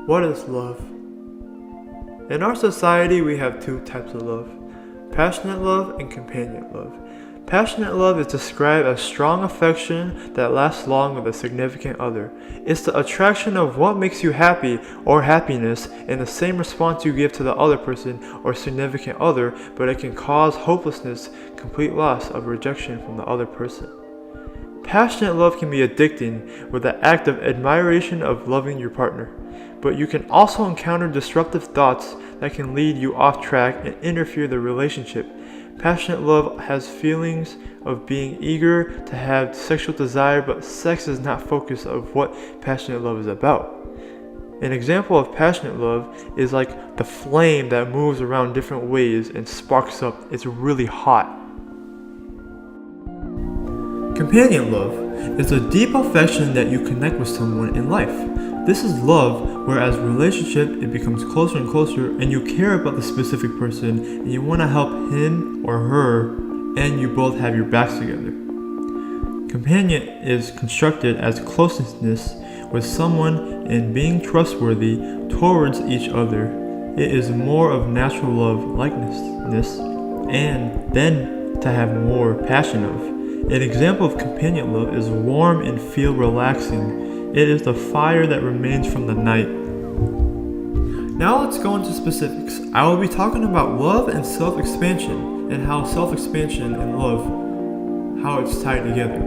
What is love? In our society, we have two types of love: passionate love and companionate love. Passionate love is described as strong affection that lasts long with a significant other. It's the attraction of what makes you happy or happiness and the same response you give to the other person or significant other, but it can cause hopelessness, complete loss of rejection from the other person. Passionate love can be addicting with the act of admiration of loving your partner, but you can also encounter disruptive thoughts that can lead you off track and interfere the relationship. Passionate love has feelings of being eager to have sexual desire, but sex is not focus of what passionate love is about. An example of passionate love is like the flame that moves around different ways and sparks up. It's really hot. Companion love is a deep affection that you connect with someone in life. This is love, whereas relationship, it becomes closer and closer and you care about the specific person and you want to help him or her and you both have your backs together. Companion is constructed as closeness with someone and being trustworthy towards each other. It is more of natural love likeness and then to have more passion of. An example of companion love is warm and feel relaxing. It is the fire that remains from the night. Now let's go into specifics. I will be talking about love and self-expansion and how self-expansion and love, how it's tied together.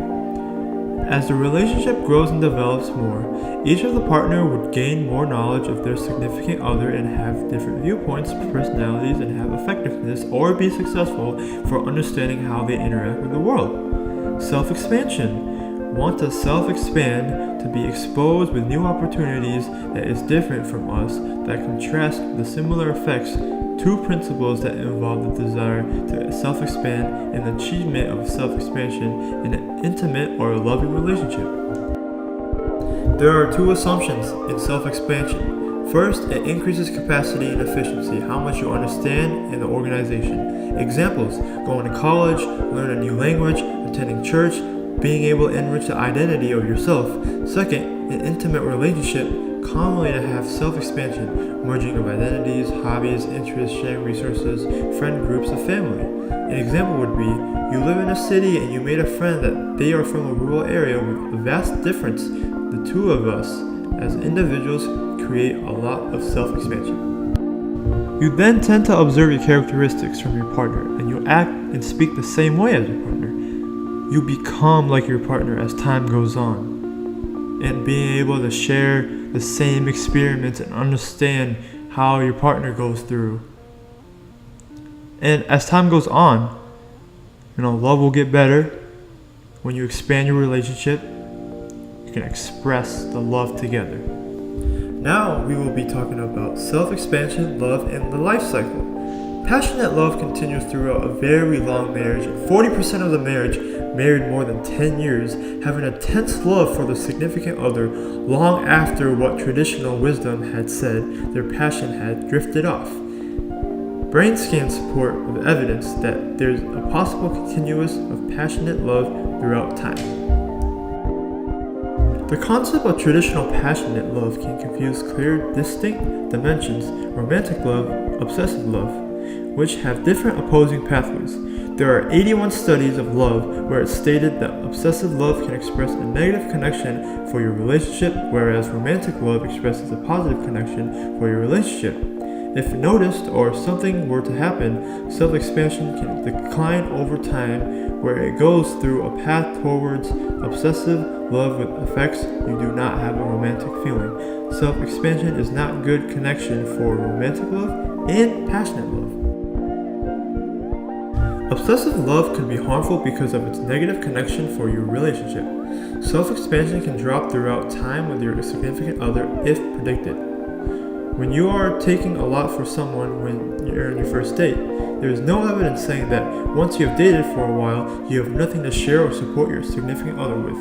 As the relationship grows and develops more, each of the partner would gain more knowledge of their significant other and have different viewpoints, personalities, and have effectiveness or be successful for understanding how they interact with the world. Self-expansion. Want to self-expand, to be exposed with new opportunities that is different from us, that contrast the similar effects, two principles that involve the desire to self-expand and the achievement of self-expansion in an intimate or a loving relationship. There are two assumptions in self-expansion. First, it increases capacity and efficiency, how much you understand in the organization. Examples: going to college, learn a new language, attending church, being able to enrich the identity of yourself. Second, an intimate relationship, commonly to have self-expansion, merging of identities, hobbies, interests, sharing resources, friend groups, and family. An example would be, you live in a city and you made a friend that they are from a rural area with a vast difference. The two of us, as individuals, create a lot of self-expansion. You then tend to observe your characteristics from your partner, and you act and speak the same way as your partner. You become like your partner as time goes on, and being able to share the same experiments and understand how your partner goes through. And as time goes on, love will get better. When you expand your relationship, you can express the love together. Now we will be talking about self-expansion, love, and the life cycle. Passionate love continues throughout a very long marriage. 40% of the marriage married more than 10 years have an intense love for the significant other long after what traditional wisdom had said their passion had drifted off. Brain scans support of evidence that there's a possible continuous of passionate love throughout time. The concept of traditional passionate love can confuse clear, distinct dimensions: romantic love, obsessive love, which have different opposing pathways. There are 81 studies of love where it's stated that obsessive love can express a negative connection for your relationship, whereas romantic love expresses a positive connection for your relationship. If noticed or something were to happen, self-expansion can decline over time, where it goes through a path towards obsessive love with effects you do not have a romantic feeling. Self-expansion is not good connection for romantic love and passionate love. Obsessive love can be harmful because of its negative connection for your relationship. Self-expansion can drop throughout time with your significant other if predicted. When you are taking a lot for someone when you're on your first date, there is no evidence saying that once you have dated for a while, you have nothing to share or support your significant other with.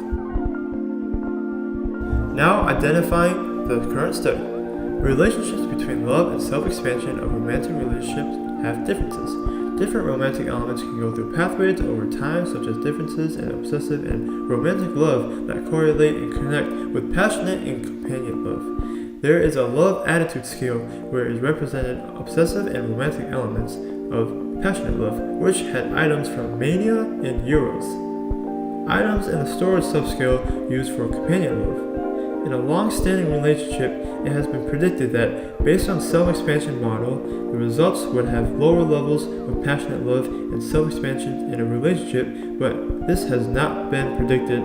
Now identifying the current study. Relationships between love and self-expansion of romantic relationships have differences. Different romantic elements can go through pathways over time, such as differences in obsessive and romantic love that correlate and connect with passionate and companionate love. There is a love attitude scale where it is represented obsessive and romantic elements of passionate love, which had items from mania and euros. Items in the storage subscale used for companion love. In a long-standing relationship, it has been predicted that, based on self-expansion model, the results would have lower levels of passionate love and self-expansion in a relationship, but this has not been predicted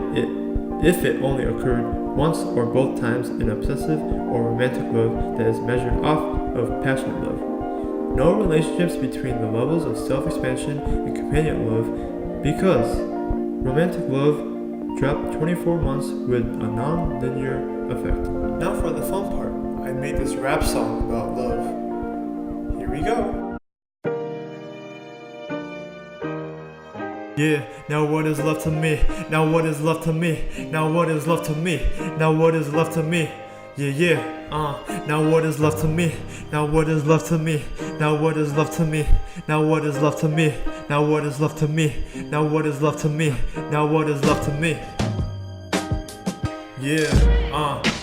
if it only occurred once or both times in obsessive or romantic love that is measured off of passionate love. No relationships between the levels of self-expansion and companion love because romantic love dropped 24 months with a non-linear effect. Now for the fun part. I made this rap song about love. Here we go. Yeah, now what is left to me? Now what is left to me? Now what is left to me? Now what is left to me? Now what is left to me? Now what is left to me? Now what is left to me? Now what is left to me? Now what is left to me? Now what is left to me? Now what is left to me?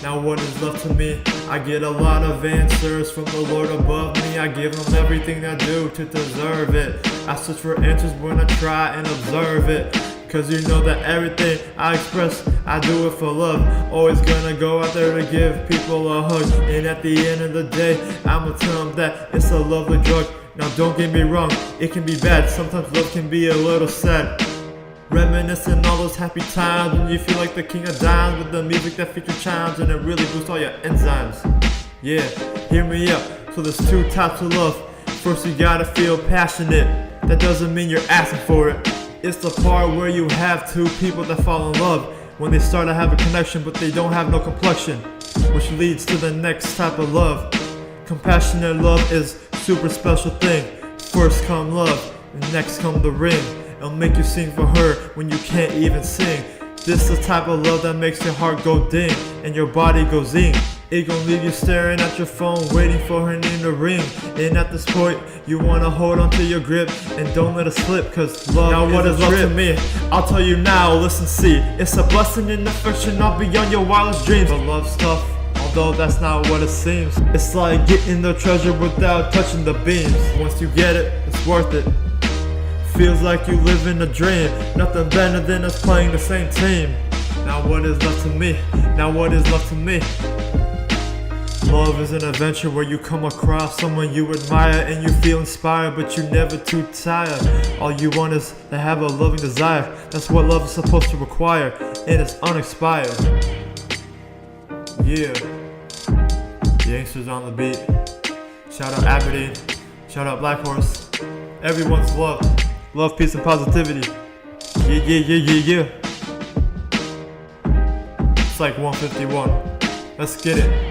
Now what is left to me? I get a lot of answers from the Lord above me. I give him everything I do to deserve it. I search for answers when I try and observe it. Cause you know that everything I express, I do it for love. Always gonna go out there to give people a hug. And at the end of the day, I'ma tell them that it's a lovely drug. Now don't get me wrong, it can be bad. Sometimes love can be a little sad. Reminiscing all those happy times when you feel like the king of dimes with the music that features chimes and it really boosts all your enzymes. Yeah, hear me up. So there's two types of love. First you gotta feel passionate. That doesn't mean you're asking for it. It's the part where you have two people that fall in love when they start to have a connection but they don't have no complexion, which leads to the next type of love. Compassionate love is super special thing. First come love, and next come the ring. It'll make you sing for her when you can't even sing. This is the type of love that makes your heart go ding and your body go zing. It gon' leave you staring at your phone, waiting for her name to ring. And at this point, you wanna hold on to your grip and don't let it slip, cause love now what is left to me? I'll tell you now, listen, see. It's a blessing and affection, not beyond your wildest dreams. But love's tough, although that's not what it seems. It's like getting the treasure without touching the beams. Once you get it, it's worth it. Feels like you live in a dream. Nothing better than us playing the same team. Now what is left to me? Now what is left to me? Love is an adventure where you come across someone you admire and you feel inspired, but you're never too tired. All you want is to have a loving desire. That's what love is supposed to require, and it's unexpired. Yeah, Youngsters on the beat. Shout out Aberdeen. Shout out Black Horse. Everyone's love. Love, peace, and positivity. Yeah. It's like 151. Let's get it.